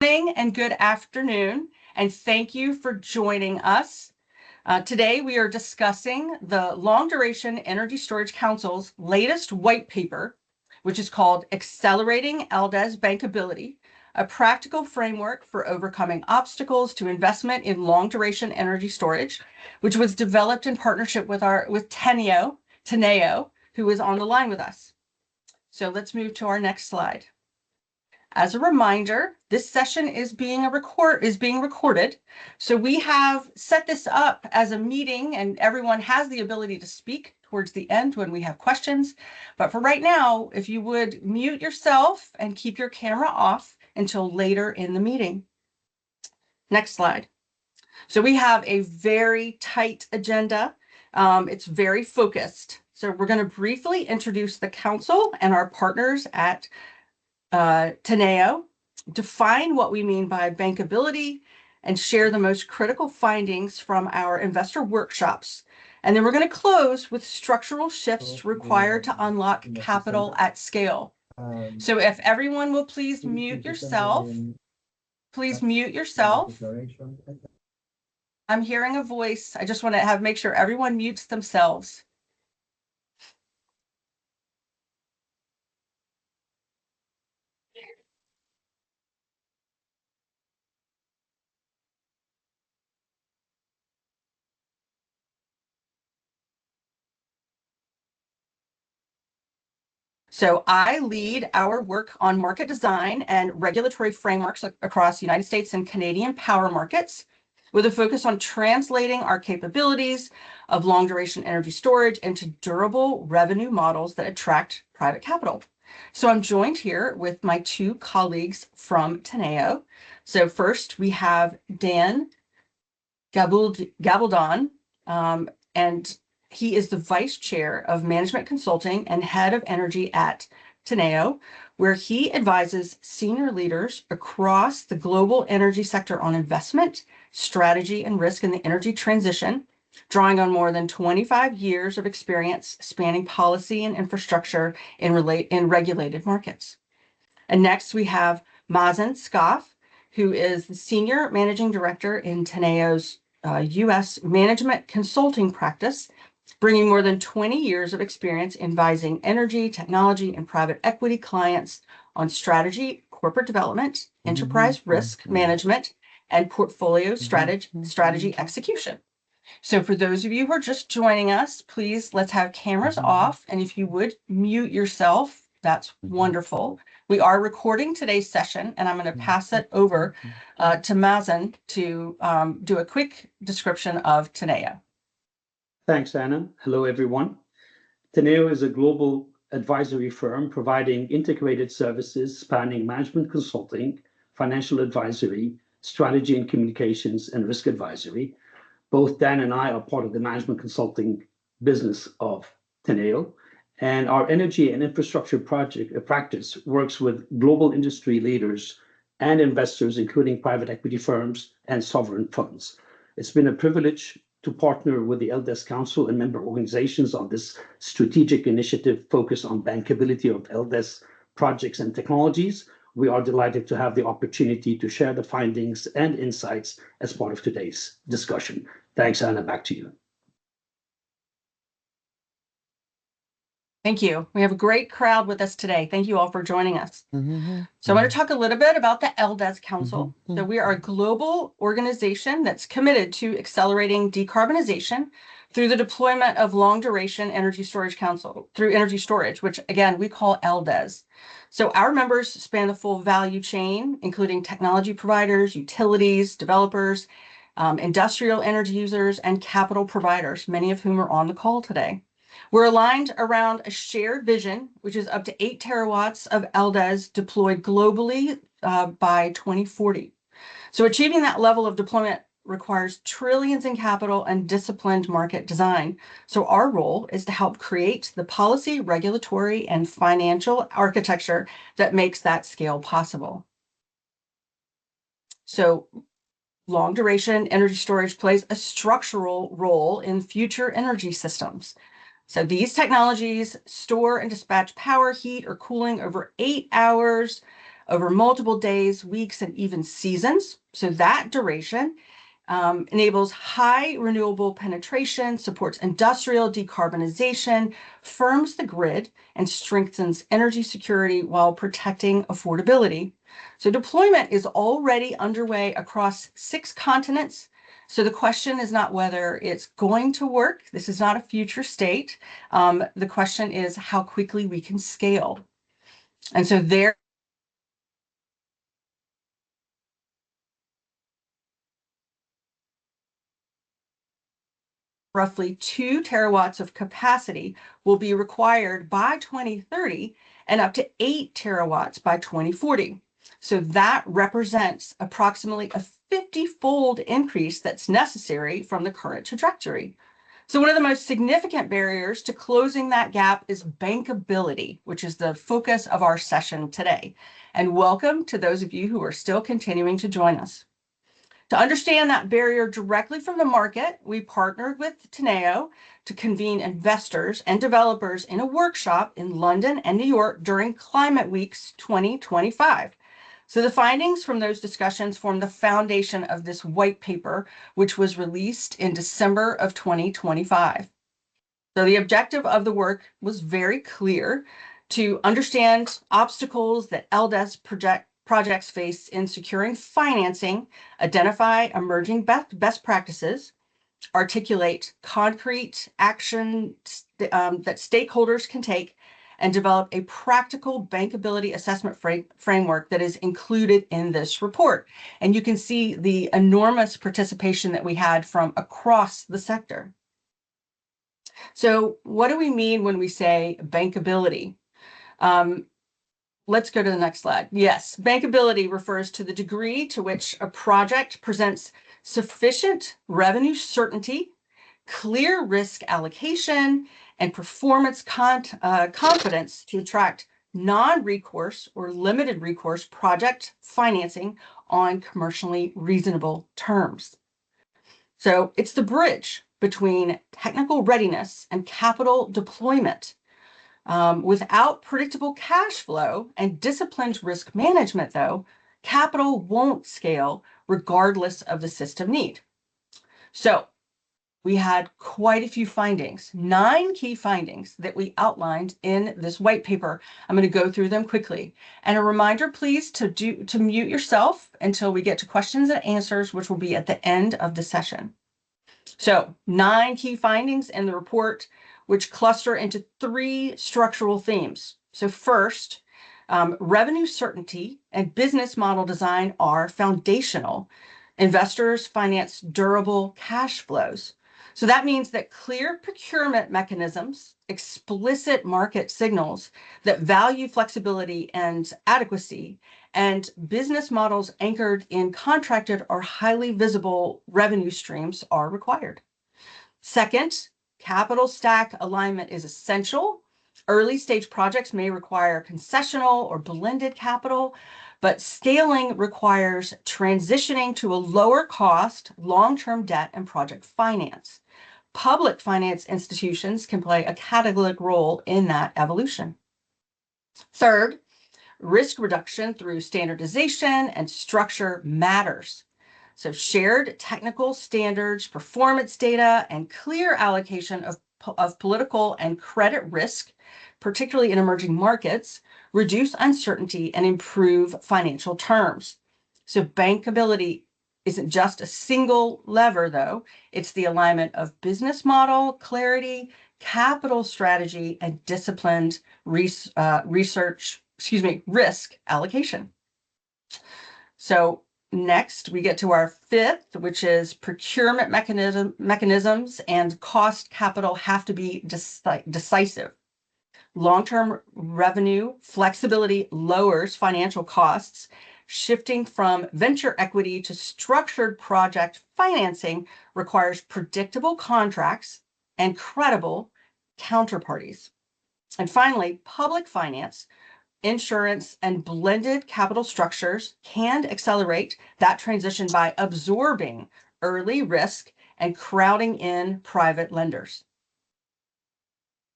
Morning and good afternoon, and thank you for joining us. Today, we are discussing the Long Duration Energy Storage Council's latest white paper, which is called Accelerating LDES Bankability, a practical framework for overcoming obstacles to investment in long duration energy storage, which was developed in partnership with Teneo, who is on the line with us. So let's move to our next slide. As a reminder, this session is being recorded. So we have set this up as a meeting and everyone has the ability to speak towards the end when we have questions. But for right now, if you would mute yourself and keep your camera off until later in the meeting. Next slide. So we have a very tight agenda. It's very focused. So we're going to briefly introduce the council and our partners at Teneo, define what we mean by bankability, and share the most critical findings from our investor workshops. And then we're going to close with structural shifts required to unlock capital at scale. So if everyone will please mute yourself. Please mute yourself. I'm hearing a voice. I just want to make sure everyone mutes themselves. So I lead our work on market design and regulatory frameworks across United States and Canadian power markets, with a focus on translating our capabilities of long duration energy storage into durable revenue models that attract private capital. So I'm joined here with my two colleagues from Teneo. So first we have Dan Gabaldon, and he is the Vice Chair of Management Consulting and Head of Energy at Teneo, where he advises senior leaders across the global energy sector on investment, strategy, and risk in the energy transition, drawing on more than 25 years of experience spanning policy and infrastructure in regulated markets. And next we have Mazen Scoff, who is the Senior Managing Director in Teneo's U.S. Management Consulting Practice, bringing more than 20 years of experience advising energy, technology, and private equity clients on strategy, corporate development, enterprise risk management, and portfolio strategy execution. So for those of you who are just joining us, please let's have cameras off. And if you would mute yourself, that's wonderful. We are recording today's session, and I'm going to pass it over to Mazen to do a quick description of Teneo. Thanks, Anna. Hello, everyone. Teneo is a global advisory firm providing integrated services spanning management consulting, financial advisory, strategy and communications, and risk advisory. Both Dan and I are part of the management consulting business of Teneo, and our energy and infrastructure practice works with global industry leaders and investors, including private equity firms and sovereign funds. It's been a privilege to partner with the LDES Council and member organizations on this strategic initiative focused on bankability of LDES projects and technologies. We are delighted to have the opportunity to share the findings and insights as part of today's discussion. Thanks, Anna. Back to you. Thank you. We have a great crowd with us today. Thank you all for joining us. So I want to talk a little bit about the LDES Council. So we are a global organization that's committed to accelerating decarbonization through the deployment of long duration energy storage through energy storage, which again, we call LDES. So our members span the full value chain, including technology providers, utilities, developers, industrial energy users, and capital providers, many of whom are on the call today. We're aligned around a shared vision, which is up to 8 terawatts of LDES deployed globally by 2040. So achieving that level of deployment requires trillions in capital and disciplined market design. So our role is to help create the policy, regulatory, and financial architecture that makes that scale possible. So long duration energy storage plays a structural role in future energy systems. So these technologies store and dispatch power, heat, or cooling over 8 hours over multiple days, weeks, and even seasons. So that duration enables high renewable penetration, supports industrial decarbonization, firms the grid, and strengthens energy security while protecting affordability. So deployment is already underway across 6 continents. So the question is not whether it's going to work. This is not a future state. The question is how quickly we can scale. And so there roughly 2 terawatts of capacity will be required by 2030 and up to 8 terawatts by 2040. So that represents approximately a 50-fold increase that's necessary from the current trajectory. So one of the most significant barriers to closing that gap is bankability, which is the focus of our session today. And welcome to those of you who are still continuing to join us. To understand that barrier directly from the market, we partnered with Teneo to convene investors and developers in a workshop in London and New York during Climate Weeks 2025. So the findings from those discussions form the foundation of this white paper, which was released in December of 2025. So the objective of the work was very clear: to understand obstacles that LDES projects face in securing financing, identify emerging best practices, articulate concrete action that stakeholders can take, and develop a practical bankability assessment framework that is included in this report. And you can see the enormous participation that we had from across the sector. So what do we mean when we say bankability? Let's go to the next slide. Yes, bankability refers to the degree to which a project presents sufficient revenue certainty, clear risk allocation, and performance confidence to attract non-recourse or limited recourse project financing on commercially reasonable terms. So it's the bridge between technical readiness and capital deployment. Without predictable cash flow and disciplined risk management, though, capital won't scale regardless of the system need. So we had quite a few findings, 9 key findings that we outlined in this white paper. I'm going to go through them quickly. And a reminder, please, to mute yourself until we get to questions and answers, which will be at the end of the session. So 9 key findings in the report, which cluster into 3 structural themes. So first, revenue certainty and business model design are foundational. Investors finance durable cash flows. So that means that clear procurement mechanisms, explicit market signals that value flexibility and adequacy, and business models anchored in contracted or highly visible revenue streams are required. Second, capital stack alignment is essential. Early stage projects may require concessional or blended capital, but scaling requires transitioning to a lower cost, long-term debt and project finance. Public finance institutions can play a catalytic role in that evolution. Third, risk reduction through standardization and structure matters. So shared technical standards, performance data, and clear allocation of political and credit risk, particularly in emerging markets, reduce uncertainty and improve financial terms. So bankability isn't just a single lever, though. It's the alignment of business model clarity, capital strategy, and disciplined risk allocation. So next, we get to our 5th, which is procurement mechanisms and cost capital have to be decisive. Long-term revenue flexibility lowers financial costs. Shifting from venture equity to structured project financing requires predictable contracts and credible counterparties. And finally, public finance, insurance, and blended capital structures can accelerate that transition by absorbing early risk and crowding in private lenders.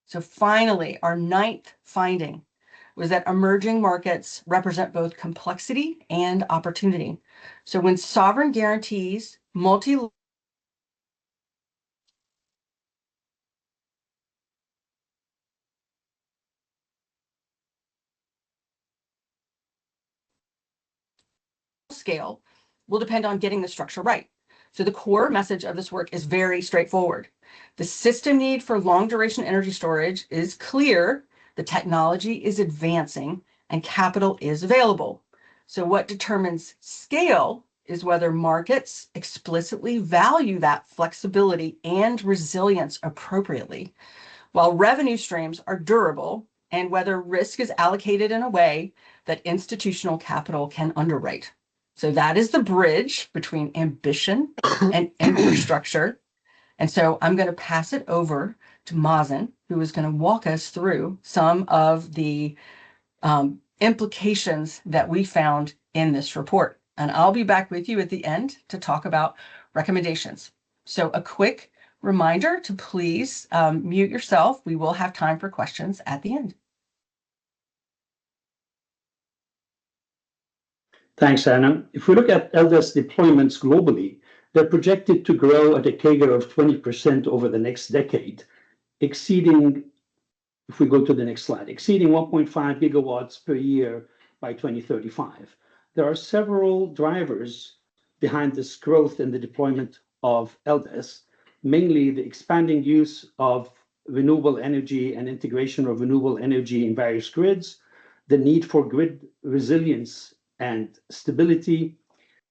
So finally, our 9th finding, was that emerging markets represent both complexity and opportunity. So when sovereign guarantees multi scale will depend on getting the structure right. So the core message of this work is very straightforward. The system need for long duration energy storage is clear, the technology is advancing, and capital is available. So what determines scale is whether markets explicitly value that flexibility and resilience appropriately, while revenue streams are durable, and whether risk is allocated in a way that institutional capital can underwrite. So that is the bridge between ambition and infrastructure. And so I'm going to pass it over to Mazen, who is going to walk us through some of the implications that we found in this report. And I'll be back with you at the end to talk about recommendations. So a quick reminder to please mute yourself. We will have time for questions at the end. Thanks, Anna. If we look at LDES deployments globally, they're projected to grow at a CAGR of 20% over the next decade, exceeding, if we go to the next slide, exceeding 1.5 gigawatts per year by 2035. There are several drivers behind this growth in the deployment of LDES, mainly the expanding use of renewable energy and integration of renewable energy in various grids, the need for grid resilience and stability,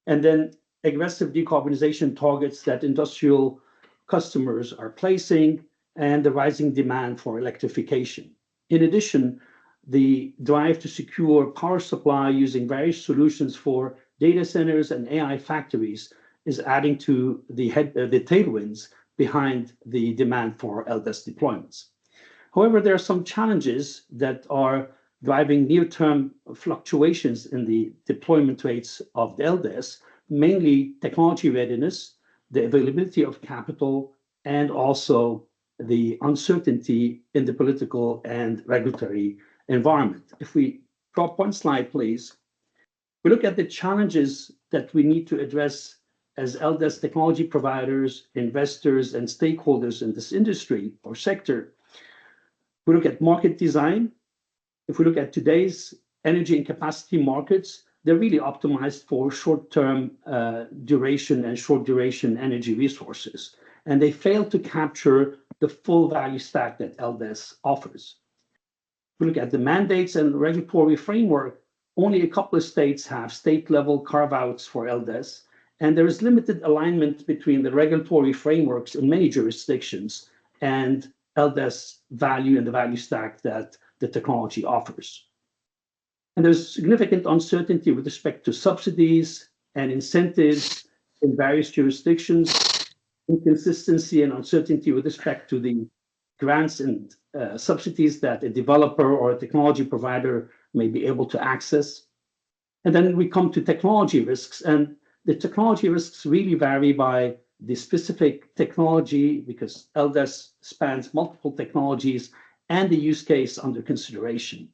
and then aggressive decarbonization targets that industrial customers are placing, and the rising demand for electrification. In addition, the drive to secure power supply using various solutions for data centers and AI factories is adding to the tailwinds behind the demand for LDES deployments. However, there are some challenges that are driving near-term fluctuations in the deployment rates of the LDES, mainly technology readiness, the availability of capital, and also the uncertainty in the political and regulatory environment. If we drop one slide, please. We look at the challenges that we need to address as LDES technology providers, investors, and stakeholders in this industry or sector. We look at market design. If we look at today's energy and capacity markets, they're really optimized for short-term duration and short-duration energy resources, and they fail to capture the full value stack that LDES offers. If we look at the mandates and regulatory framework, only a couple of states have state-level carve-outs for LDES, and there is limited alignment between the regulatory frameworks in many jurisdictions and LDES value and the value stack that the technology offers. And there's significant uncertainty with respect to subsidies and incentives in various jurisdictions, inconsistency and uncertainty with respect to the grants and subsidies that a developer or a technology provider may be able to access. And then we come to technology risks, and the technology risks really vary by the specific technology because LDES spans multiple technologies and the use case under consideration.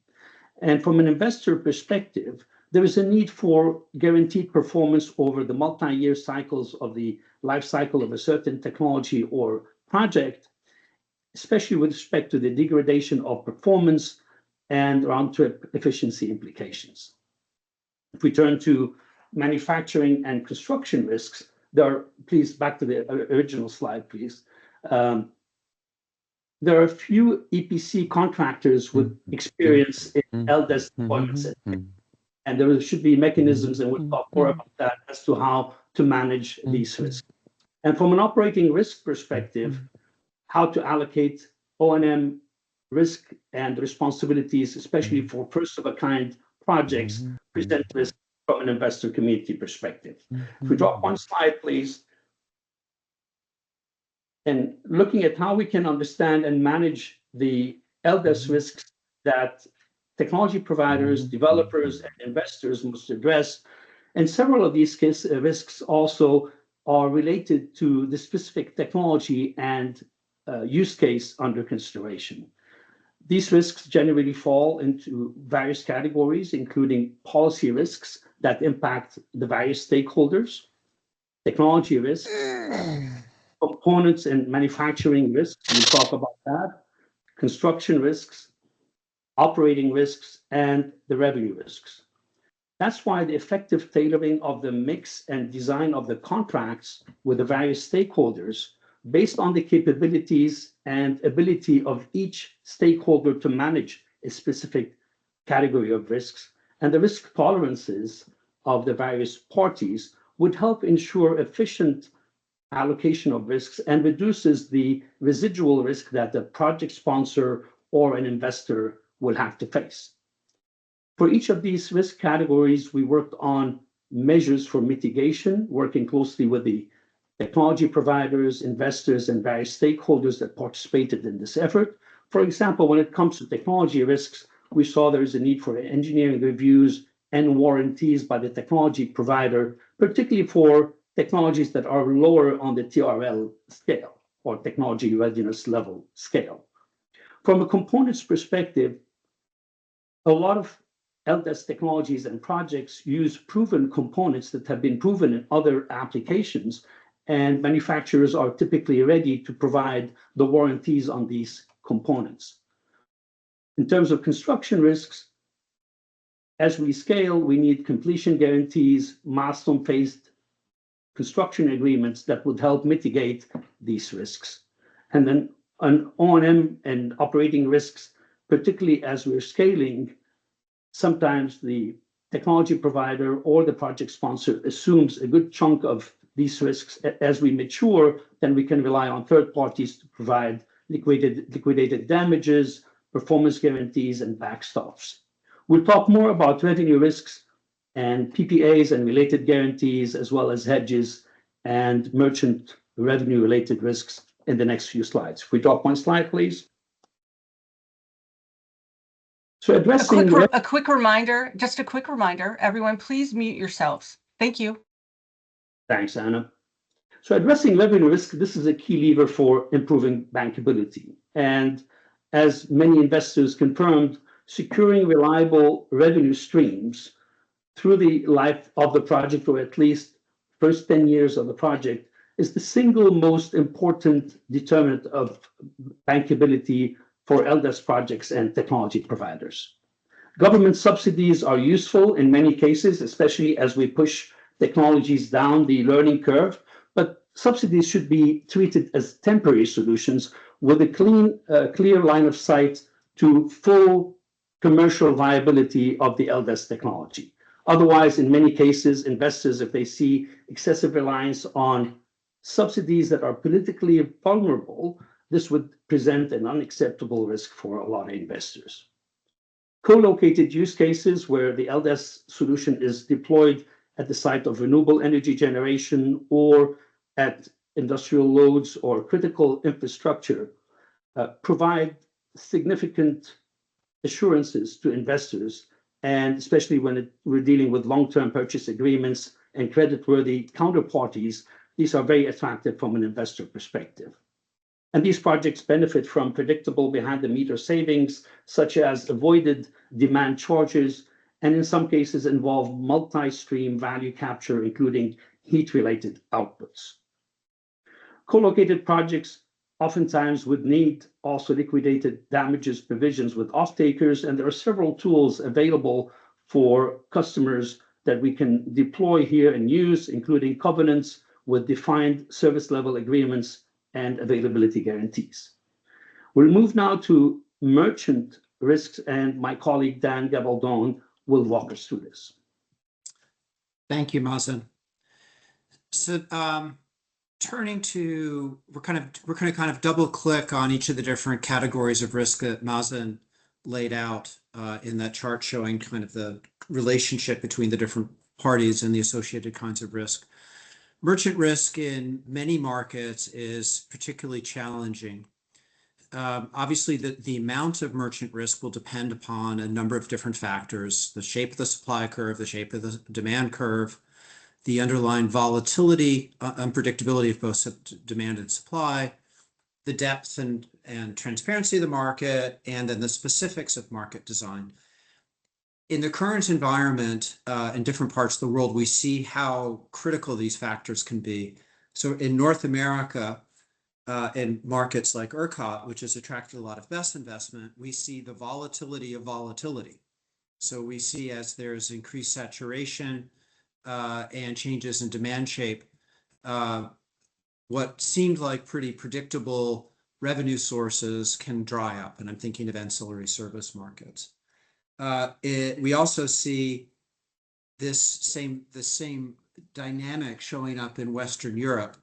And from an investor perspective, there is a need for guaranteed performance over the multi-year cycles of the life cycle of a certain technology or project, especially with respect to the degradation of performance and round-trip efficiency implications. If we turn to manufacturing and construction risks, please, back to the original slide, please. There are few EPC contractors with experience in LDES deployments, and there should be mechanisms, and we'll talk more about that, as to how to manage these risks. And from an operating risk perspective, how to allocate O&M risk and responsibilities, especially for first-of-a-kind projects, present risk from an investor community perspective. If we drop one slide, please. And looking at how we can understand and manage the LDES risks that technology providers, developers, and investors must address. And several of these risks also are related to the specific technology and use case under consideration. These risks generally fall into various categories, including policy risks that impact the various stakeholders, technology risks, components and manufacturing risks, we'll talk about that, construction risks, operating risks, and the revenue risks. That's why the effective tailoring of the mix and design of the contracts with the various stakeholders based on the capabilities and ability of each stakeholder to manage a specific category of risks and the risk tolerances of the various parties would help ensure efficient allocation of risks and reduces the residual risk that the project sponsor or an investor will have to face. For each of these risk categories, we worked on measures for mitigation, working closely with the technology providers, investors, and various stakeholders that participated in this effort. For example, when it comes to technology risks, we saw there is a need for engineering reviews and warranties by the technology provider, particularly for technologies that are lower on the TRL scale or technology readiness level scale. From a components perspective, a lot of LDES technologies and projects use proven components that have been proven in other applications, and manufacturers are typically ready to provide the warranties on these components. In terms of construction risks, as we scale, we need completion guarantees, milestone-based construction agreements that would help mitigate these risks. And then on O&M and operating risks, particularly as we're scaling, sometimes the technology provider or the project sponsor assumes a good chunk of these risks. As we mature, then we can rely on third parties to provide liquidated damages, performance guarantees, and backstops. We'll talk more about revenue risks and PPAs and related guarantees, as well as hedges and merchant revenue-related risks in the next few slides. If we drop one slide, please. So addressing a quick reminder, everyone, please mute yourselves. Thank you. Thanks, Anna. So addressing revenue risk, this is a key lever for improving bankability. And as many investors confirmed, securing reliable revenue streams through the life of the project, or at least first 10 years of the project, is the single most important determinant of bankability for LDES projects and technology providers. Government subsidies are useful in many cases, especially as we push technologies down the learning curve, but subsidies should be treated as temporary solutions with a clear line of sight to full commercial viability of the LDES technology. Otherwise, in many cases, investors, if they see excessive reliance on subsidies that are politically vulnerable, this would present an unacceptable risk for a lot of investors. Co-located use cases where the LDES solution is deployed at the site of renewable energy generation or at industrial loads or critical infrastructure provide significant assurances to investors, and especially when we're dealing with long-term purchase agreements and creditworthy counterparties, these are very attractive from an investor perspective. And these projects benefit from predictable behind-the-meter savings, such as avoided demand charges, and in some cases involve multi-stream value capture, including heat-related outputs. Co-located projects oftentimes would need also liquidated damages provisions with off-takers, and there are several tools available for customers that we can deploy here and use, including covenants with defined service level agreements and availability guarantees. We'll move now to merchant risks, and my colleague Dan Gabaldon will walk us through this. Thank you, Mazen. So turning to, we're going to kind of double click on each of the different categories of risk that Mazen laid out in that chart showing kind of the relationship between the different parties and the associated kinds of risk. Merchant risk in many markets is particularly challenging. Obviously, the amount of merchant risk will depend upon a number of different factors: the shape of the supply curve, the shape of the demand curve, the underlying volatility, unpredictability of both demand and supply, the depth and and transparency of the market, and then the specifics of market design. In the current environment, in different parts of the world, we see how critical these factors can be. So in North America, in markets like ERCOT, which has attracted a lot of best investment, we see the volatility of volatility. So we see as there's increased saturation and changes in demand shape, what seemed like pretty predictable revenue sources can dry up. And I'm thinking of ancillary service markets. We also see the same dynamic showing up in Western Europe,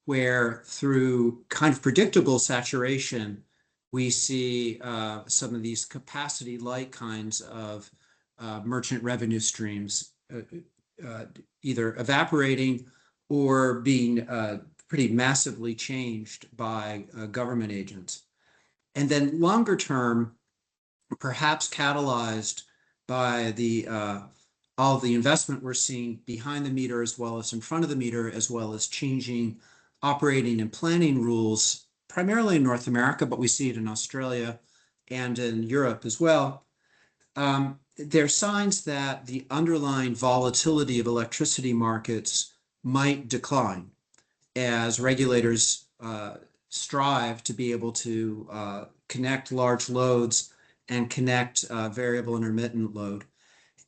where through kind of predictable saturation, we see some of these capacity-like kinds of merchant revenue streams either evaporating or being pretty massively changed by government agents. And then longer term, perhaps catalyzed by all the investment we're seeing behind the meter as well as in front of the meter, as well as changing operating and planning rules, primarily in North America, but we see it in Australia and in Europe as well. There are signs that the underlying volatility of electricity markets might decline as regulators strive to be able to connect large loads and connect variable intermittent load.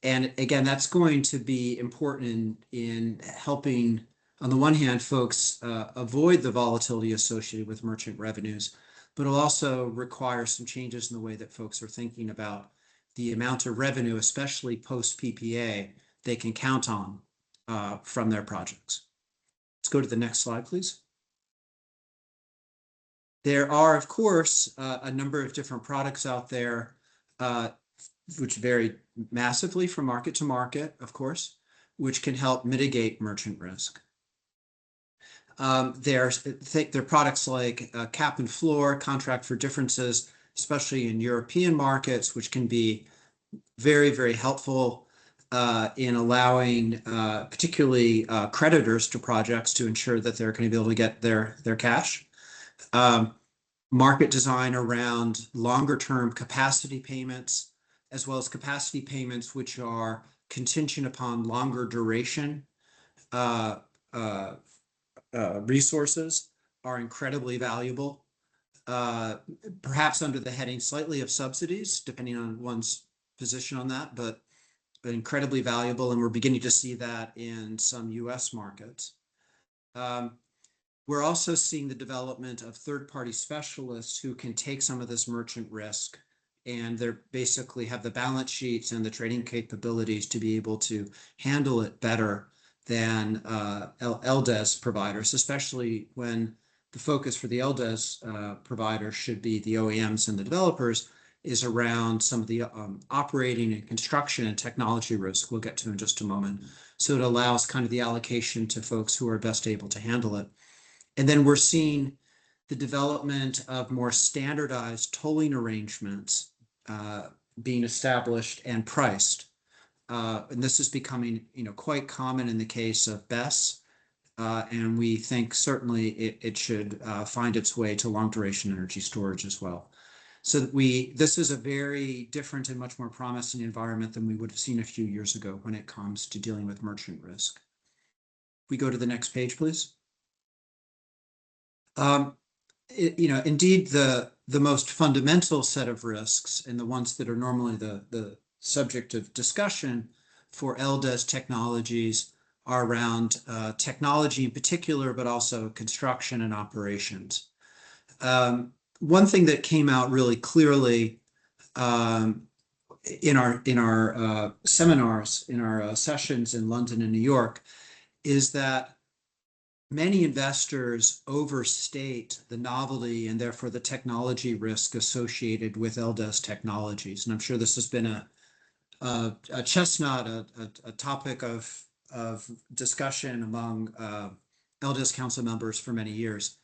And again, that's going to be important in helping, on the one hand, folks avoid the volatility associated with merchant revenues, but it'll also require some changes in the way that folks are thinking about the amount of revenue, especially post-PPA, they can count on from their projects. Let's go to the next slide, please. There are, of course, a number of different products out there which vary massively from market to market, of course, which can help mitigate merchant risk. There are products like cap and floor, contract for differences, especially in European markets, which can be very, very helpful in allowing particularly creditors to projects to ensure that they're going to be able to get their cash. Market design around longer term capacity payments, as well as capacity payments which are contingent upon longer duration resources are incredibly valuable, perhaps under the heading slightly of subsidies, depending on one's position on that, but incredibly valuable. And we're beginning to see that in some US markets. We're also seeing the development of third-party specialists who can take some of this merchant risk, and they basically have the balance sheets and the trading capabilities to be able to handle it better than LDES providers, especially when the focus for the LDES providers should be the OEMs and the developers, is around some of the operating and construction and technology risk we'll get to in just a moment. So it allows kind of the allocation to folks who are best able to handle it. And then we're seeing the development of more standardized tolling arrangements being established and priced. And this is becoming, quite common in the case of BESS. And we think certainly it should find its way to long duration energy storage as well. So this is a very different and much more promising environment than we would have seen a few years ago when it comes to dealing with merchant risk. We go to the next page, please. Indeed, the most fundamental set of risks, and the ones that are normally the subject of discussion for LDES technologies, are around technology in particular, but also construction and operations. One thing that came out really clearly in our seminars, in our sessions in London and New York, is that many investors overstate the novelty and therefore the technology risk associated with LDES technologies. And I'm sure this has been a chestnut, a topic of discussion among LDES council members for many years.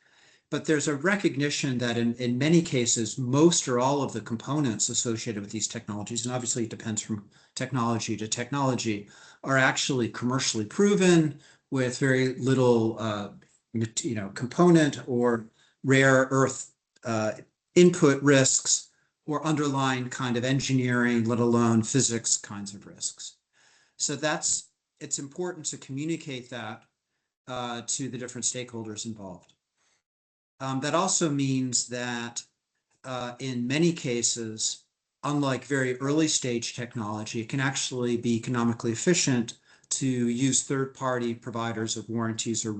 But there's a recognition that in many cases, most or all of the components associated with these technologies, and obviously it depends from technology to technology, are actually commercially proven with very little component or rare earth input risks or underlying kind of engineering, let alone physics kinds of risks. So it's important to communicate that to the different stakeholders involved. That also means that in many cases, unlike very early stage technology, it can actually be economically efficient to use third-party providers of warranties or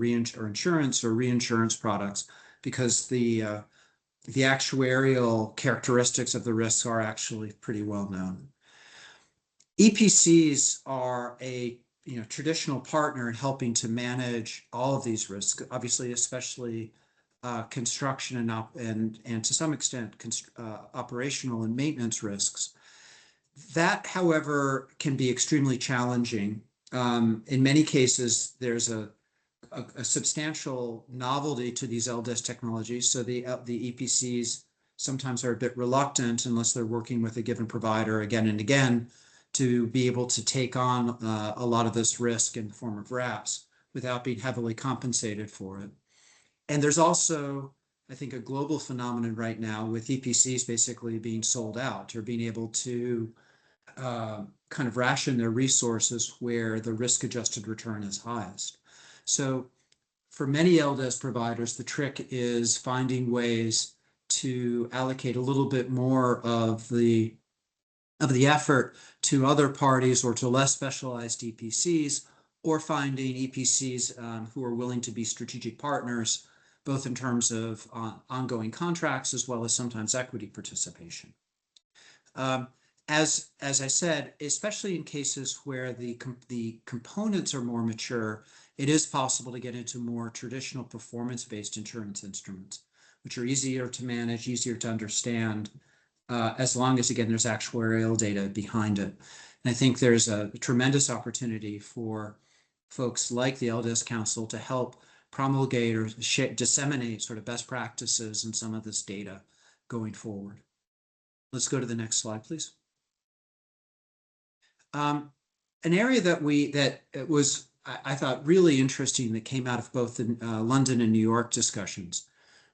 insurance or reinsurance products, because the actuarial characteristics of the risks are actually pretty well known. EPCs are a traditional partner in helping to manage all of these risks, obviously, especially construction and to some extent operational and maintenance risks. That, however, can be extremely challenging. In many cases, there's a substantial novelty to these LDES technologies, so the EPCs sometimes are a bit reluctant, unless they're working with a given provider again and again, to be able to take on a lot of this risk in the form of wraps without being heavily compensated for it. And there's also, I think, a global phenomenon right now with EPCs basically being sold out or being able to kind of ration their resources where the risk-adjusted return is highest. So for many LDES providers, the trick is finding ways to allocate a little bit more of the effort to other parties or to less specialized EPCs, or finding EPCs who are willing to be strategic partners, both in terms of ongoing contracts as well as sometimes equity participation. As I said, especially in cases where the components are more mature, it is possible to get into more traditional performance-based insurance instruments, which are easier to manage, easier to understand, as long as, again, there's actuarial data behind it. And I think there's a tremendous opportunity for folks like the LDES Council to help promulgate or disseminate sort of best practices and some of this data going forward. Let's go to the next slide, please. An area that was, I thought, really interesting that came out of both the London and New York discussions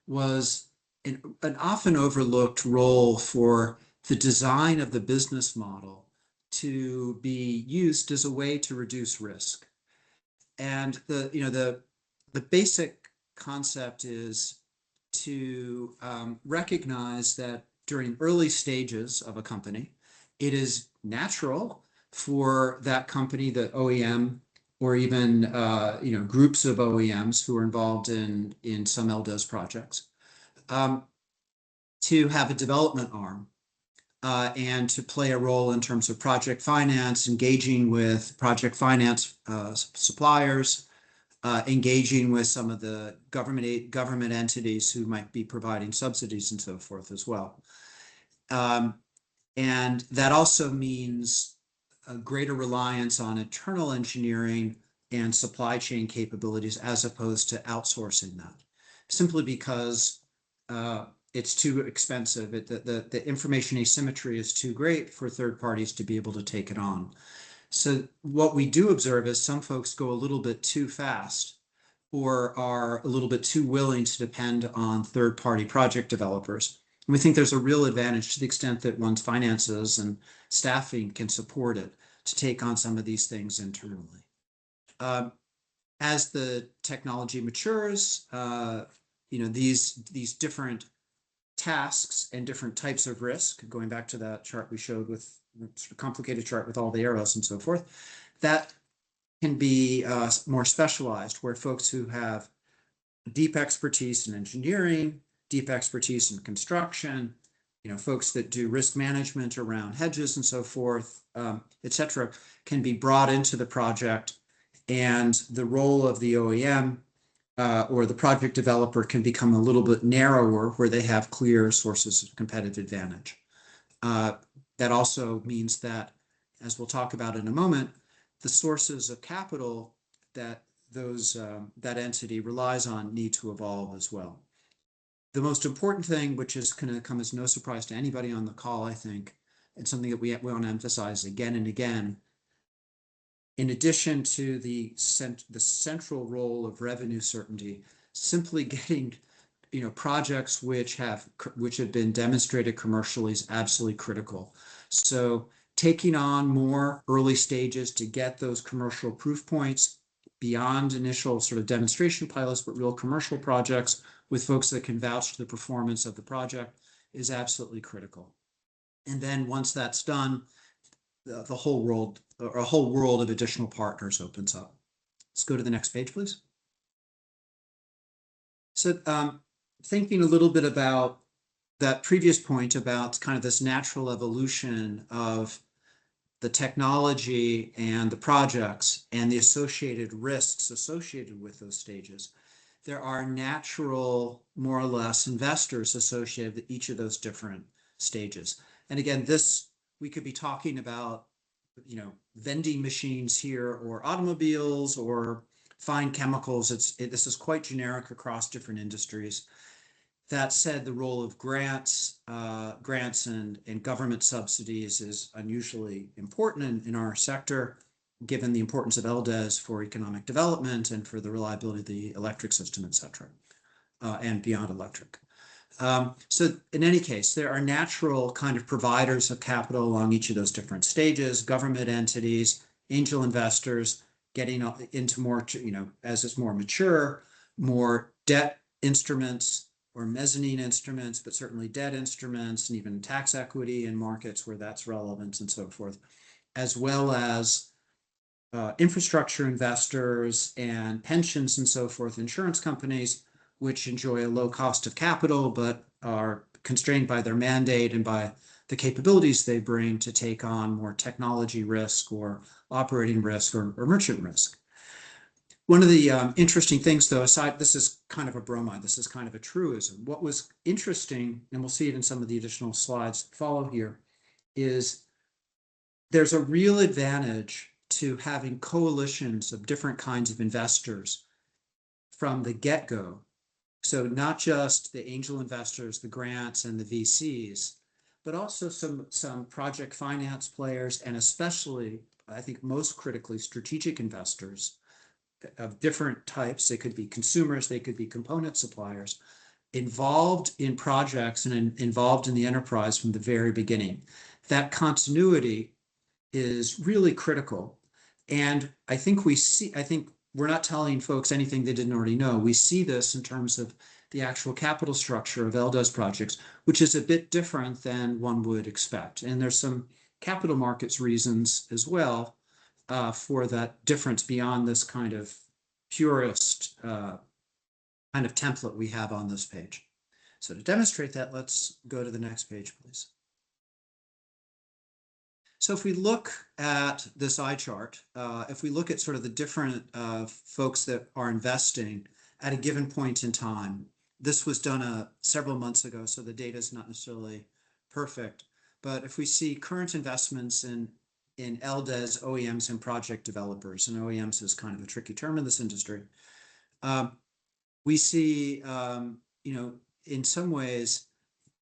was an often overlooked role for the design of the business model to be used as a way to reduce risk. And the basic concept is to recognize that during early stages of a company, it is natural for that company, the OEM, or even groups of OEMs who are involved in some LDES projects, to have a development arm and to play a role in terms of project finance, engaging with project finance suppliers, engaging with some of the government entities who might be providing subsidies and so forth as well. And that also means a greater reliance on internal engineering and supply chain capabilities as opposed to outsourcing that, simply because it's too expensive. The information asymmetry is too great for third parties to be able to take it on. So what we do observe is some folks go a little bit too fast or are a little bit too willing to depend on third-party project developers. And we think there's a real advantage, to the extent that one's finances and staffing can support it, to take on some of these things internally. As the technology matures, these different tasks and different types of risk, going back to that chart we showed with sort of complicated chart with all the arrows and so forth, that can be more specialized, where folks who have deep expertise in engineering, deep expertise in construction, folks that do risk management around hedges and so forth, et cetera, can be brought into the project, and the role of the OEM or the project developer can become a little bit narrower, where they have clear sources of competitive advantage. That also means that, as we'll talk about in a moment, the sources of capital that that entity relies on need to evolve as well. The most important thing, which is going to come as no surprise to anybody on the call, I think, and something that we want to emphasize again and again, in addition to the central role of revenue certainty, simply getting projects which have been demonstrated commercially is absolutely critical. So taking on more early stages to get those commercial proof points beyond initial sort of demonstration pilots, but real commercial projects with folks that can vouch for the performance of the project is absolutely critical. And then once that's done, the whole world, or a whole world of additional partners opens up. Let's go to the next page, please. So thinking a little bit about that previous point about kind of this natural evolution of the technology and the projects and the associated risks associated with those stages, there are natural, more or less, investors associated with each of those different stages. And again, we could be talking about, vending machines here, or automobiles, or fine chemicals. This is quite generic across different industries. That said, the role of grants and government subsidies is unusually important in our sector, given the importance of LDES for economic development and for the reliability of the electric system, et cetera, and beyond electric. So in any case, there are natural kind of providers of capital along each of those different stages: government entities, angel investors, getting into more, as it's more mature, more debt instruments or mezzanine instruments, but certainly debt instruments and even tax equity in markets where that's relevant and so forth, as well as infrastructure investors and pensions and so forth, insurance companies, which enjoy a low cost of capital, but are constrained by their mandate and by the capabilities they bring to take on more technology risk or operating risk or merchant risk. One of the interesting things, though, this is kind of a bromide, this is kind of a truism. What was interesting, and we'll see it in some of the additional slides that follow here, is there's a real advantage to having coalitions of different kinds of investors from the get-go. So not just the angel investors, the grants, and the VCs, but also some project finance players, and especially, I think most critically, strategic investors of different types. They could be consumers, they could be component suppliers, involved in projects and involved in the enterprise from the very beginning. That continuity is really critical. And I think we're not telling folks anything they didn't already know. We see this in terms of the actual capital structure of LDES projects, which is a bit different than one would expect. And there's some capital markets reasons as well for that difference beyond this kind of purist kind of template we have on this page. So to demonstrate that, let's go to the next page, please. So if we look at this eye chart, if we look at sort of the different folks that are investing at a given point in time, this was done several months ago, so the data is not necessarily perfect. But if we see current investments in LDES, OEMs, and project developers, and OEMs is kind of a tricky term in this industry, we see, in some ways,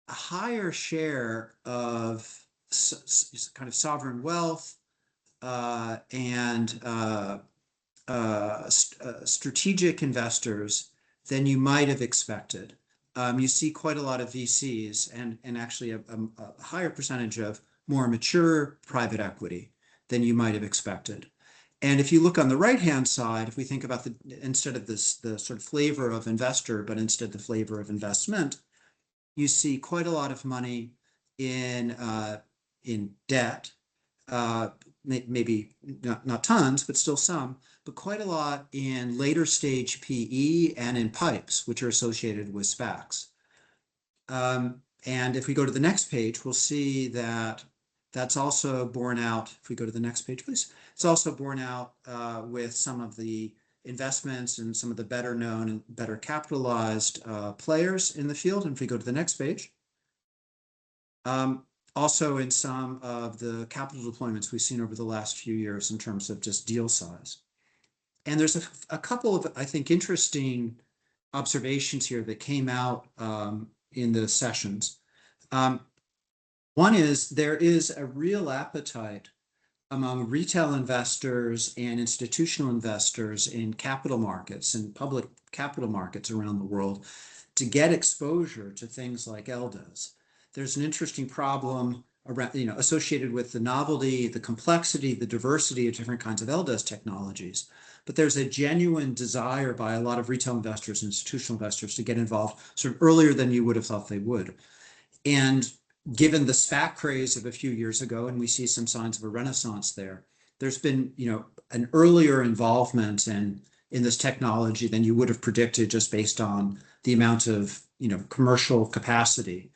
a higher share of kind of sovereign wealth and strategic investors than you might have expected. You see quite a lot of VCs and actually a higher percentage of more mature private equity than you might have expected. And if you look on the right-hand side, if we think about instead of the sort of flavor of investor, but instead the flavor of investment, you see quite a lot of money in debt, maybe not tons, but still some, but quite a lot in later stage PE and in pipes, which are associated with SPACs. And if we go to the next page, we'll see that that's also borne out. If we go to the next page, please. It's also borne out with some of the investments and some of the better known and better capitalized players in the field. And if we go to the next page, also in some of the capital deployments we've seen over the last few years in terms of just deal size. And there's a couple of, I think, interesting observations here that came out in the sessions. One is there is a real appetite among retail investors and institutional investors in capital markets and public capital markets around the world to get exposure to things like LDES. There's an interesting problem around, associated with the novelty, the complexity, the diversity of different kinds of LDES technologies. But there's a genuine desire by a lot of retail investors and institutional investors to get involved sort of earlier than you would have thought they would. And given the SPAC craze of a few years ago, and we see some signs of a renaissance there, there's been, an earlier involvement in this technology than you would have predicted just based on the amount of, commercially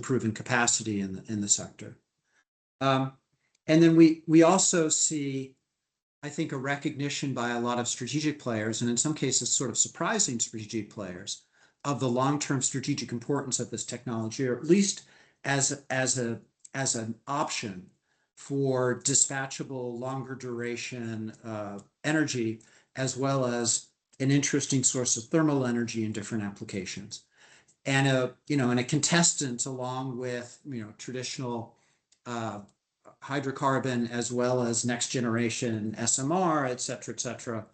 proven capacity in the sector. And then we also see, I think, a recognition by a lot of strategic players, and in some cases sort of surprising strategic players, of the long-term strategic importance of this technology, or at least as an option for dispatchable, longer duration energy, as well as an interesting source of thermal energy in different applications. And a contestant along with traditional hydrocarbon, as well as next generation SMR, et cetera,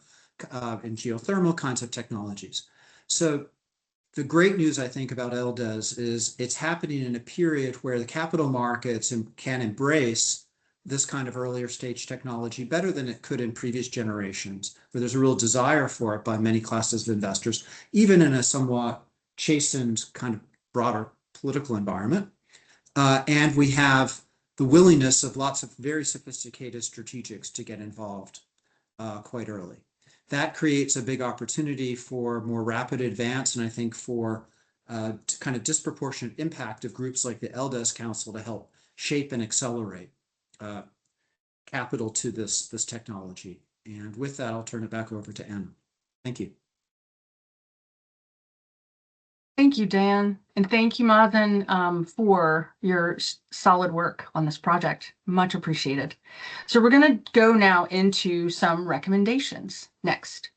and geothermal kinds of technologies. So the great news, I think, about LDES is it's happening in a period where the capital markets can embrace this kind of earlier stage technology better than it could in previous generations, where there's a real desire for it by many classes of investors, even in a somewhat chastened kind of broader political environment. And we have the willingness of lots of very sophisticated strategics to get involved quite early. That creates a big opportunity for more rapid advance, and I think for kind of disproportionate impact of groups like the LDES Council to help shape and accelerate capital to this technology. And with that, I'll turn it back over to Anna. Thank you. Thank you, Dan. And thank you, Mazen, for your solid work on this project. Much appreciated. So we're going to go now into some recommendations next.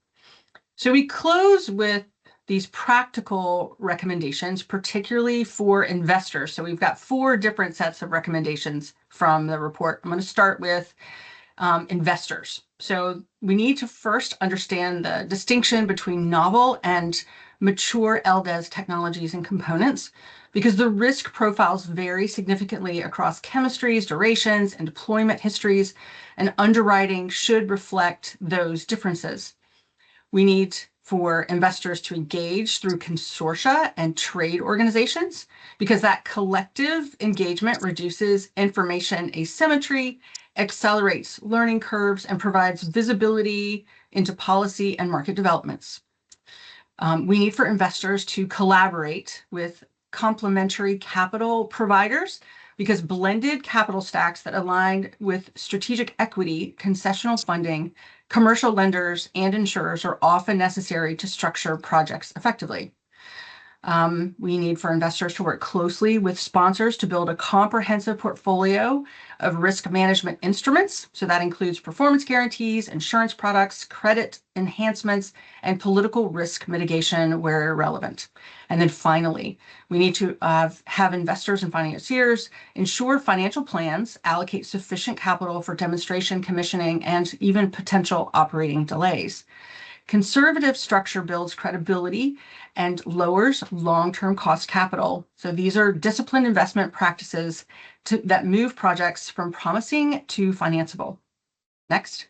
So we close with these practical recommendations, particularly for investors. So we've got 4 different sets of recommendations from the report. I'm going to start with investors. So we need to first understand the distinction between novel and mature LDES technologies and components, because the risk profiles vary significantly across chemistries, durations, and deployment histories, and underwriting should reflect those differences. We need for investors to engage through consortia and trade organizations, because that collective engagement reduces information asymmetry, accelerates learning curves, and provides visibility into policy and market developments. We need for investors to collaborate with complementary capital providers, because blended capital stacks that align with strategic equity, concessional funding, commercial lenders, and insurers are often necessary to structure projects effectively. We need for investors to work closely with sponsors to build a comprehensive portfolio of risk management instruments. So that includes performance guarantees, insurance products, credit enhancements, and political risk mitigation where relevant. And then finally, we need to have investors and financiers ensure financial plans allocate sufficient capital for demonstration, commissioning, and even potential operating delays. Conservative structure builds credibility and lowers long-term cost capital. So these are disciplined investment practices that move projects from promising to financeable. Next.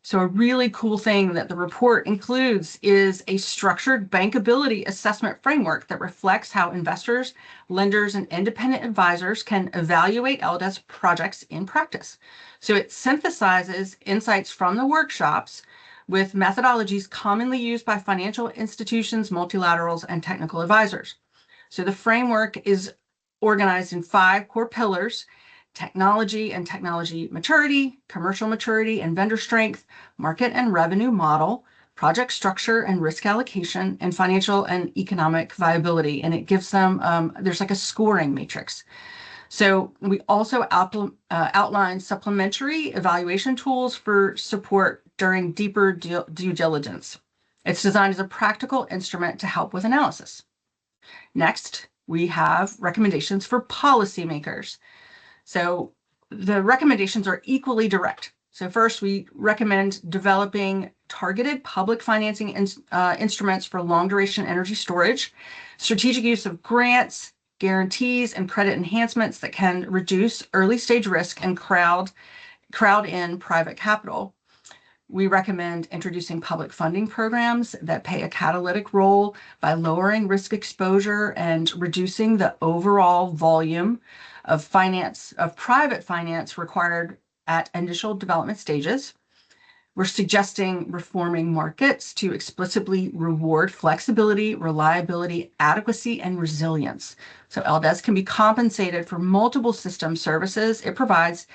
So a really cool thing that the report includes is a structured bankability assessment framework that reflects how investors, lenders, and independent advisors can evaluate LDES projects in practice. So it synthesizes insights from the workshops with methodologies commonly used by financial institutions, multilaterals, and technical advisors. So the framework is organized in 5 core pillars: technology and technology maturity, commercial maturity and vendor strength, market and revenue model, project structure and risk allocation, and financial and economic viability. And it gives them, there's like a scoring matrix. So we also outline supplementary evaluation tools for support during deeper due diligence. It's designed as a practical instrument to help with analysis. Next, we have recommendations for policymakers. So the recommendations are equally direct. So first, we recommend developing targeted public financing instruments for long-duration energy storage, strategic use of grants, guarantees, and credit enhancements that can reduce early-stage risk and crowd in private capital. We recommend introducing public funding programs that play a catalytic role by lowering risk exposure and reducing the overall volume of private finance required at initial development stages. We're suggesting reforming markets to explicitly reward flexibility, reliability, adequacy, and resilience. So LDES can be compensated for multiple system services it provides.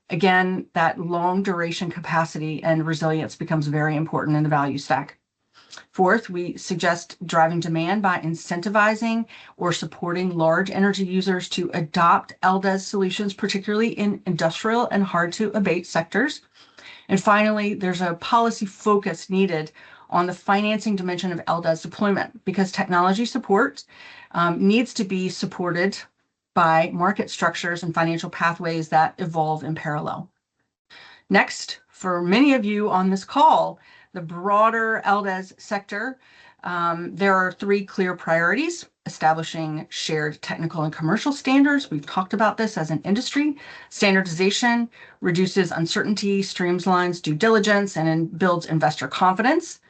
Again, that long duration capacity and resilience becomes very important in the value stack. Fourth, we suggest driving demand by incentivizing or supporting large energy users to adopt LDES solutions, particularly in industrial and hard to abate sectors. And finally, there's a policy focus needed on the financing dimension of LDES deployment because technology support needs to be supported by market structures and financial pathways that evolve in parallel. Next, for many of you on this call, the broader LDES sector, there are three clear priorities: establishing shared technical and commercial standards. We've talked about this as an industry. Standardization reduces uncertainty, streamlines due diligence, and builds investor confidence.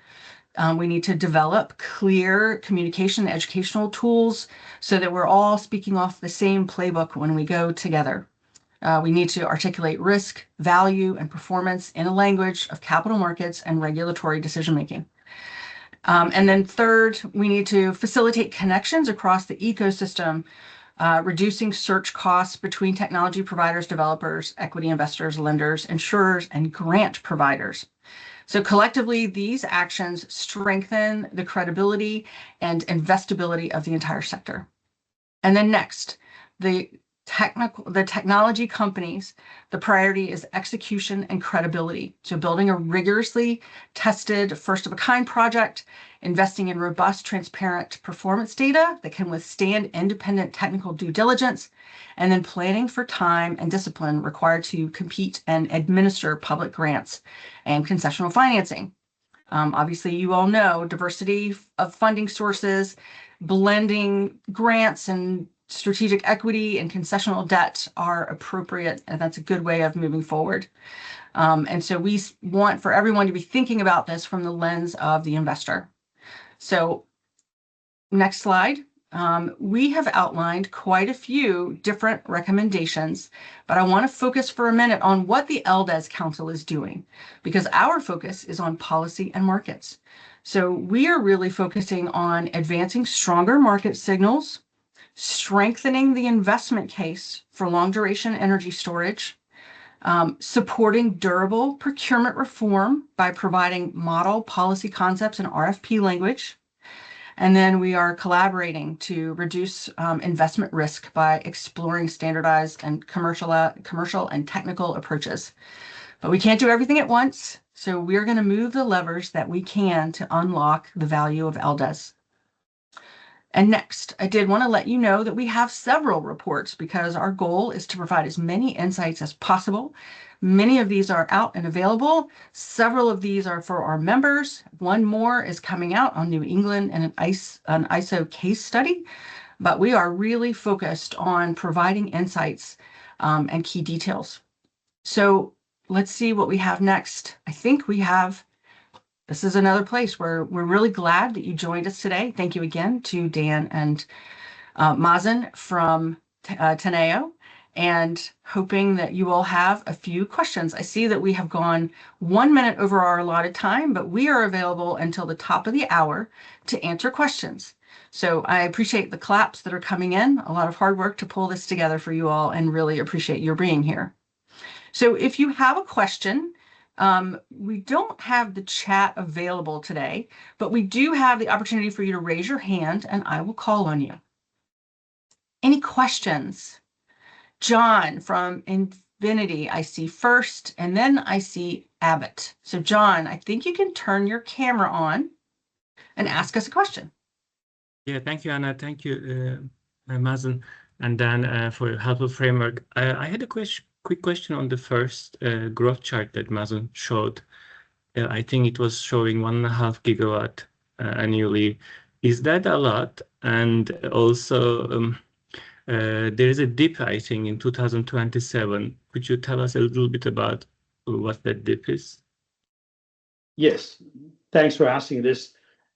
We need to develop clear communication and educational tools so that we're all speaking off the same playbook when we go together. We need to articulate risk, value, and performance in a language of capital markets and regulatory decision-making. And then third, we need to facilitate connections across the ecosystem, reducing search costs between technology providers, developers, equity investors, lenders, insurers, and grant providers. So collectively, these actions strengthen the credibility and investability of the entire sector. And then next, the technology companies, the priority is execution and credibility. So building a rigorously tested first-of-a-kind project, investing in robust, transparent performance data that can withstand independent technical due diligence, and then planning for time and discipline required to compete and administer public grants and concessional financing. Obviously, you all know diversity of funding sources, blending grants and strategic equity and concessional debt are appropriate, and that's a good way of moving forward. And so we want for everyone to be thinking about this from the lens of the investor. So next slide. We have outlined quite a few different recommendations, but I want to focus for a minute on what the LDES Council is doing, because our focus is on policy and markets. So we are really focusing on advancing stronger market signals, strengthening the investment case for long-duration energy storage, supporting durable procurement reform by providing model policy concepts and RFP language. And then we are collaborating to reduce investment risk by exploring standardized and commercial and technical approaches. But we can't do everything at once, so we're going to move the levers that we can to unlock the value of LDES. And next, I did want to let you know that we have several reports because our goal is to provide as many insights as possible. Many of these are out and available. Several of these are for our members. One more is coming out on New England and an ISO case study, but we are really focused on providing insights and key details. So let's see what we have next. I think we have this is another place where we're really glad that you joined us today. Thank you again to Dan and Mazen from Teneo, and hoping that you all have a few questions. I see that we have gone 1 minute over our allotted time, but we are available until the top of the hour to answer questions. So I appreciate the claps that are coming in, a lot of hard work to pull this together for you all, and really appreciate your being here. So if you have a question, we don't have the chat available today, but we do have the opportunity for you to raise your hand and I will call on you. Any questions? John from Infinity, I see first, and then I see Abbott. So John, I think you can turn your camera on and ask us a question. Yeah, thank you, Anna. Thank you, Mazen, and Dan for your helpful framework. I had a quick question on the first growth chart that Mazen showed. I think it was showing 1.5 gigawatt annually. Is that a lot? And also, there is a dip, I think, in 2027. Could you tell us a little bit about what that dip is? Yes, thanks for asking this.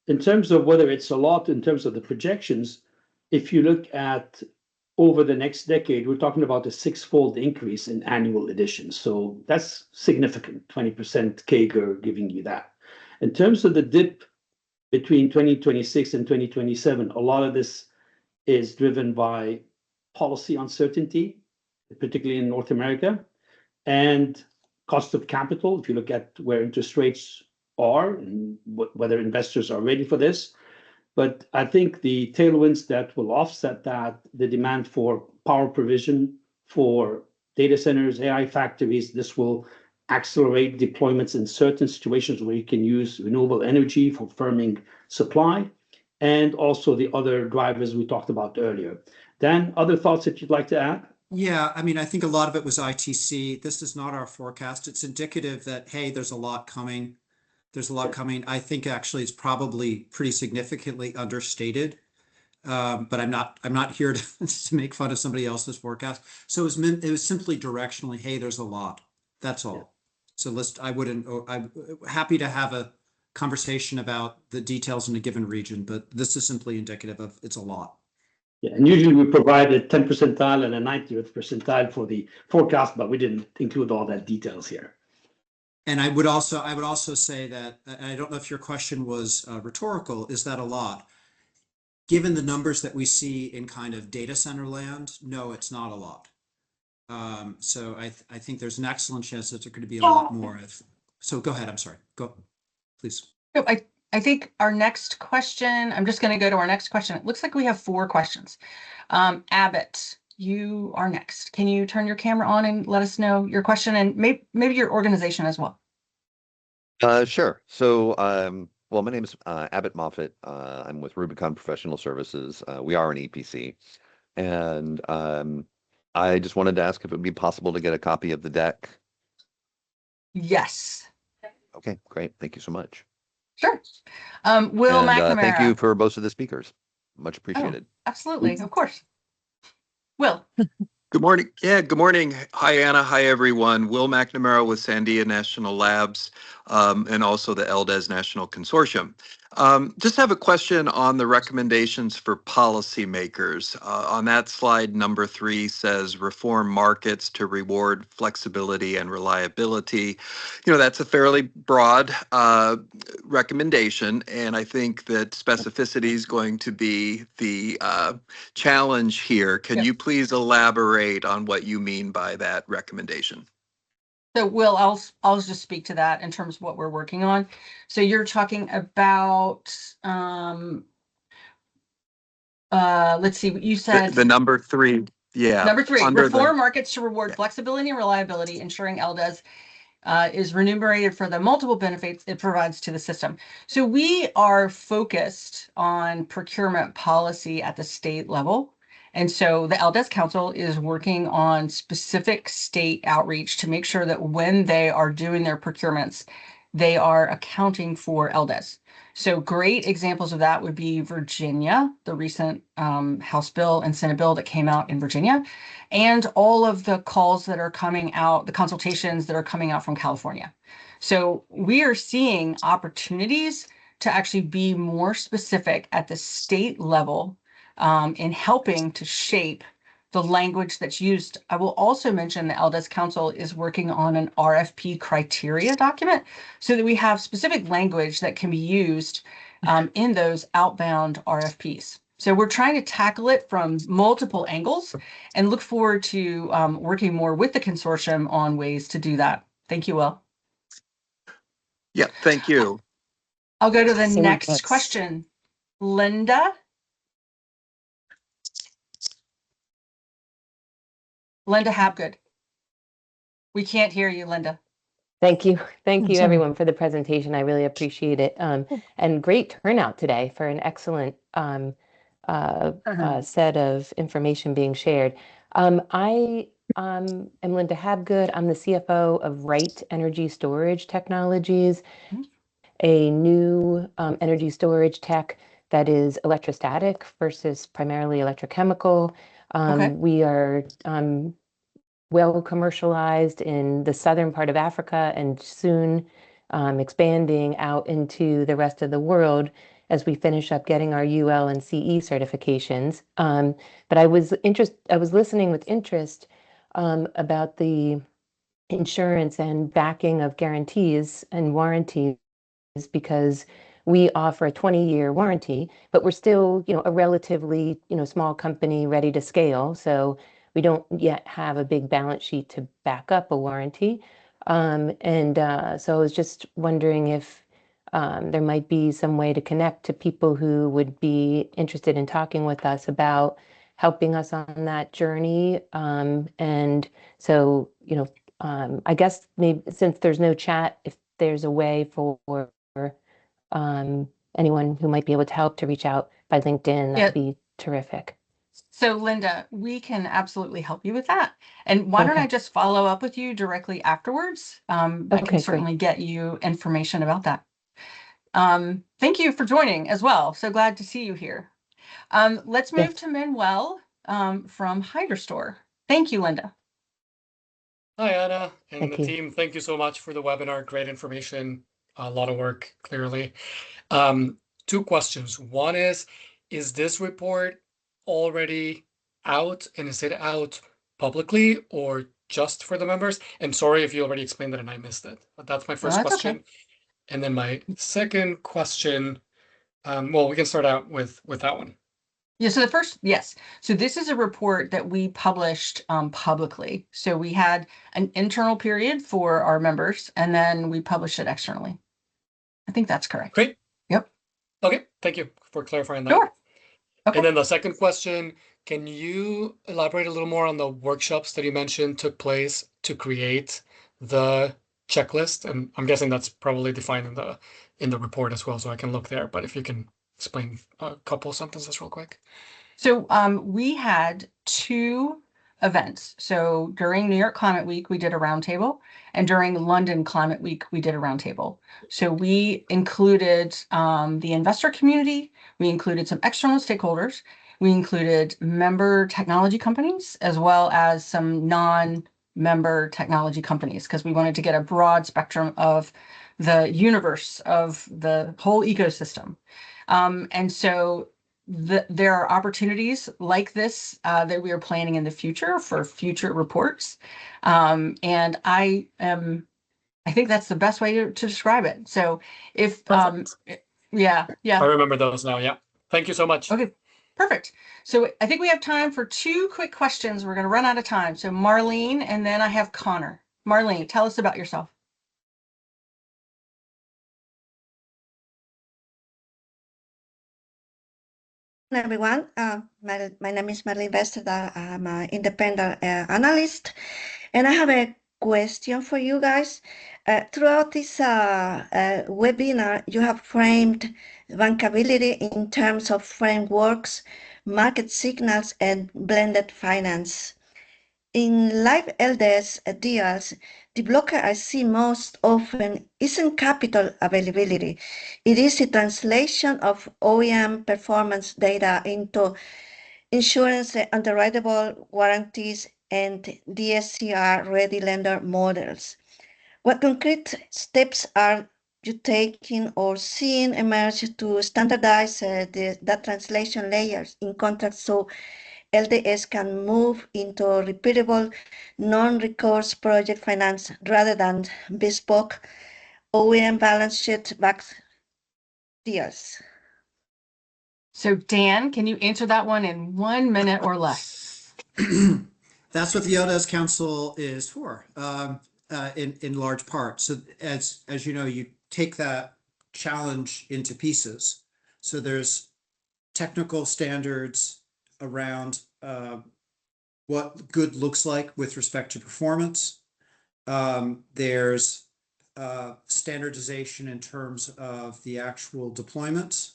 In terms of whether it's a lot, in terms of the projections, if you look at over the next decade, we're talking about a six-fold increase in annual additions. So that's significant, 20% CAGR giving you that. In terms of the dip between 2026 and 2027, a lot of this is driven by policy uncertainty, particularly in North America, and cost of capital. If you look at where interest rates are and whether investors are ready for this. But I think the tailwinds that will offset that, the demand for power provision for data centers, AI factories, this will accelerate deployments in certain situations where you can use renewable energy for firming supply, and also the other drivers we talked about earlier. Dan, other thoughts that you'd like to add? Yeah, I mean, I think a lot of it was ITC. This is not our forecast. It's indicative that, hey, there's a lot coming. There's a lot coming. I think actually it's probably pretty significantly understated. But I'm not here to make fun of somebody else's forecast. So it was simply directionally, hey, there's a lot. That's all. So I'm happy to have a conversation about the details in a given region, but this is simply indicative of it's a lot. Yeah, and usually we provide a 10 percentile and a 90th percentile for the forecast, but we didn't include all that details here. And I would also say that, and I don't know if your question was rhetorical, is that a lot? Given the numbers that we see in kind of data center land, no, it's not a lot. So I think there's an excellent chance that there could be a lot more. So go ahead. I'm sorry. Go, please. So I think our next question, I'm just going to go to our next question. It looks like we have 4 questions. Abbott, you are next. Can you turn your camera on and let us know your question and maybe your organization as well? Sure. So, well, my name is Abbott Moffett. I'm with Rubicon Professional Services. We are an EPC. And I just wanted to ask if it would be possible to get a copy of the deck. Yes. Okay, great. Thank you so much. Sure. Will McNamara. Thank you for both of the speakers. Much appreciated. Absolutely. Of course. Will. Good morning. Yeah, good morning. Hi, Anna. Hi, everyone. Will McNamara with Sandia National Labs and also the LDES National Consortium. Just have a question on the recommendations for policymakers. On that slide, number 3 says reform markets to reward flexibility and reliability. You know, that's a fairly broad recommendation, and I think that specificity is going to be the challenge here. Can you please elaborate on what you mean by that recommendation? So Will, I'll just speak to that in terms of what we're working on. So you're talking about let's see, you said the number 3. Yeah. Number 3, reform markets to reward flexibility and reliability, ensuring LDES is remunerated for the multiple benefits it provides to the system. So we are focused on procurement policy at the state level. And so the LDES Council is working on specific state outreach to make sure that when they are doing their procurements, they are accounting for LDES. So great examples of that would be Virginia, the recent House bill and Senate bill that came out in Virginia, and all of the calls that are coming out, the consultations that are coming out from California. So we are seeing opportunities to actually be more specific at the state level in helping to shape the language that's used. I will also mention the LDES Council is working on an RFP criteria document so that we have specific language that can be used in those outbound RFPs. So we're trying to tackle it from multiple angles and look forward to working more with the consortium on ways to do that. Thank you, Will. Yeah, thank you. I'll go to the next question. Linda. Linda Habgood. We can't hear you, Linda. Thank you. Thank you, everyone, for the presentation. I really appreciate it. And great turnout today for an excellent set of information being shared. I I'm Linda Habgood. I'm the CFO of Wright Energy Storage Technologies, a new energy storage tech that is electrostatic versus primarily electrochemical. We are well commercialized in the southern part of Africa and soon expanding out into the rest of the world as we finish up getting our UL and CE certifications. But I was listening with interest about the insurance and backing of guarantees and warranties because we offer a 20-year warranty, but we're still, a relatively, small company ready to scale. So we don't yet have a big balance sheet to back up a warranty. So I was just wondering if there might be some way to connect to people who would be interested in talking with us about helping us on that journey. And so, I guess maybe since there's no chat, if there's a way for anyone who might be able to help to reach out by LinkedIn, that'd be terrific. So Linda, we can absolutely help you with that. And why don't I just follow up with you directly afterwards? I can certainly get you information about that. Thank you for joining as well. So glad to see you here. Let's move to Manuel from Hyderstore. Thank you, Linda. Hi, Anna and the team. Thank you so much for the webinar. Great information, a lot of work, clearly. Two questions. One is this report already out, and is it out publicly or just for the members? And sorry if you already explained it and I missed it, but that's my first question. And then my second question, well, we can start out with that one. Yeah, so so this is a report that we published publicly. So we had an internal period for our members, and then we published it externally. I think that's correct. Great. Yep. Okay, thank you for clarifying that. Sure. Okay. And then the second question, can you elaborate a little more on the workshops that you mentioned took place to create the checklist? And I'm guessing that's probably defined in the report as well, so I can look there. But if you can explain a couple sentences real quick. So we had two events. So during New York Climate Week, we did a roundtable, and during London Climate Week, we did a roundtable. So we included the investor community, we included some external stakeholders, we included member technology companies, as well as some non-member technology companies, because we wanted to get a broad spectrum of the universe of the whole ecosystem. And so there are opportunities like this that we are planning in the future for future reports. And I think that's the best way to describe it. So if, yeah. I remember those now. Yeah. Thank you so much. Okay, perfect. So I think we have time for two quick questions. We're going to run out of time. So Marlene, and then I have Connor. Marlene, tell us about yourself. Everyone, my name is Marlene Westerdahl. I'm an independent analyst, and I have a question for you guys. Throughout this webinar, you have framed bankability in terms of frameworks, market signals, and blended finance. In live LDES deals, the blocker I see most often isn't capital availability. It is the translation of OEM performance data into insurance underwritable warranties and DSCR-ready lender models. What concrete steps are you taking or seeing emerge to standardize that translation layers in contracts so LDES can move into repeatable, non-recourse project finance rather than bespoke OEM balance sheet backed deals? So Dan, can you answer that one in 1 minute or less? That's what the LDES Council is for, in large part. So as you know, you take that challenge into pieces. So there's technical standards around what good looks like with respect to performance. There's standardization in terms of the actual deployments.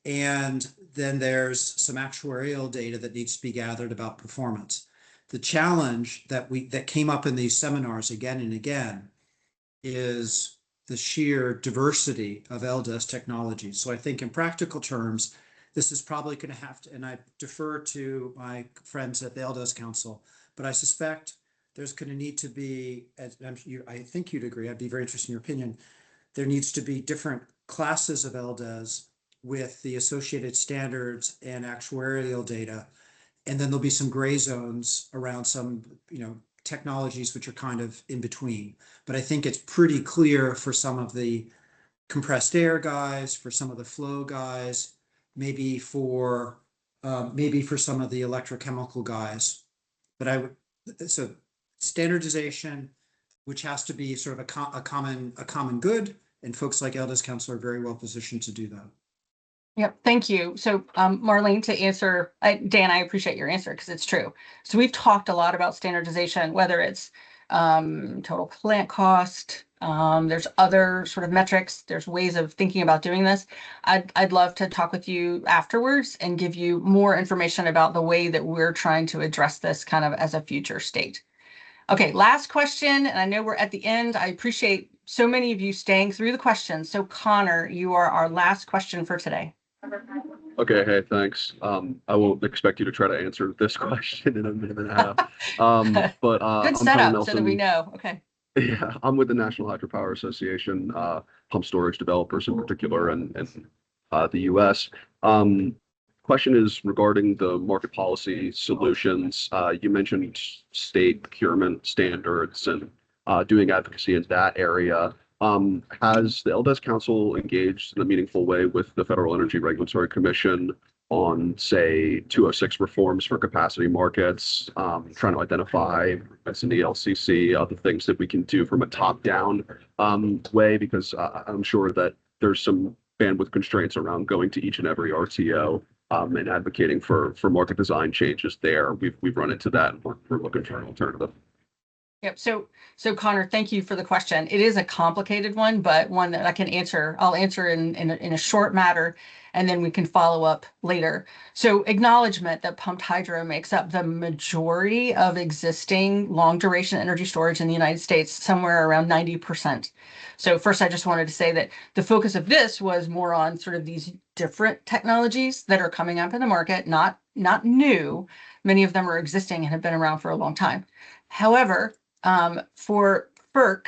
And then there's some actuarial data that needs to be gathered about performance. The challenge that came up in these seminars again and again is the sheer diversity of LDES technology. So I think in practical terms, this is probably going to have to, and I defer to my friends at the LDES Council, but I suspect there's going to need to be, I think you'd agree, I'd be very interested in your opinion, there needs to be different classes of LDES with the associated standards and actuarial data. And then there'll be some gray zones around some, technologies which are kind of in between. But I think it's pretty clear for some of the compressed air guys, for some of the flow guys, maybe for some of the electrochemical guys. But so standardization, which has to be sort of a common good, and folks like LDES Council are very well positioned to do that. Yep, thank you. So Marlene, to answer, Dan, I appreciate your answer because it's true. So we've talked a lot about standardization, whether it's total plant cost, there's other sort of metrics, there's ways of thinking about doing this. I'd love to talk with you afterwards and give you more information about the way that we're trying to address this kind of as a future state. Okay, last question, and I know we're at the end. I appreciate so many of you staying through the questions. So Connor, you are our last question for today. Okay, hey, thanks. I won't expect you to try to answer this question in a minute and a half. But Good I'm setup Tony so that we Nelson. know. Okay. Yeah, I'm with the National Hydropower Association, pump storage developers in particular, and the U.S. Question is regarding the market policy solutions. You mentioned state procurement standards and doing advocacy in that area. Has the LDES Council engaged in a meaningful way with the Federal Energy Regulatory Commission on, say, 206 reforms for capacity markets, trying to identify improvements in the LCC, other things that we can do from a top-down way? Because I'm sure that there's some bandwidth constraints around going to each and every RTO and advocating for market design changes there. We've run into that, and we're looking for an alternative. Yep. So Connor, thank you for the question. It is a complicated one, but one that I can answer. I'll answer in a short matter, and then we can follow up later. So acknowledgement that pumped hydro makes up the majority of existing long duration energy storage in the United States, somewhere around 90%. So first, I just wanted to say that the focus of this was more on sort of these different technologies that are coming up in the market, not new. Many of them are existing and have been around for a long time. However, for FERC,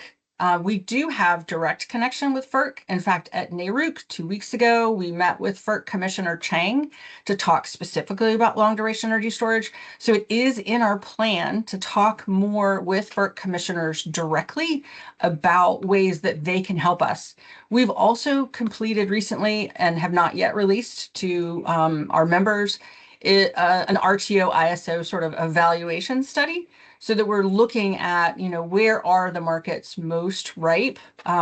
we do have direct connection with FERC. In fact, at NARUC 2 weeks ago, we met with FERC Commissioner Chang to talk specifically about long duration energy storage. So it is in our plan to talk more with FERC commissioners directly about ways that they can help us. We've also completed recently and have not yet released to our members an RTO ISO sort of evaluation study, so that we're looking at, where are the markets most ripe,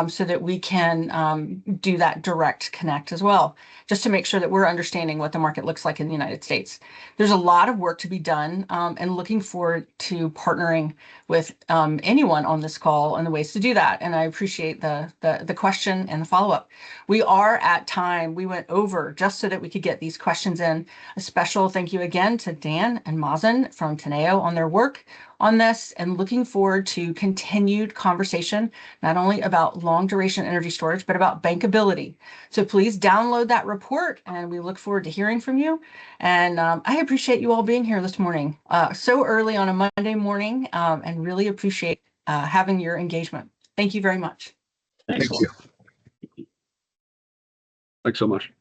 so that we can do that direct connect as well, just to make sure that we're understanding what the market looks like in the United States. There's a lot of work to be done, and looking forward to partnering with anyone on this call and the ways to do that. And I appreciate the question and the follow-up. We are at time. We went over just so that we could get these questions in. A special thank you again to Dan and Mazen from Teneo on their work on this, and looking forward to continued conversation, not only about long duration energy storage, but about bankability. So please download that report, and we look forward to hearing from you. And I appreciate you all being here this morning, so early on a Monday morning, and really appreciate having your engagement. Thank you very much. Thank you. Thanks so much.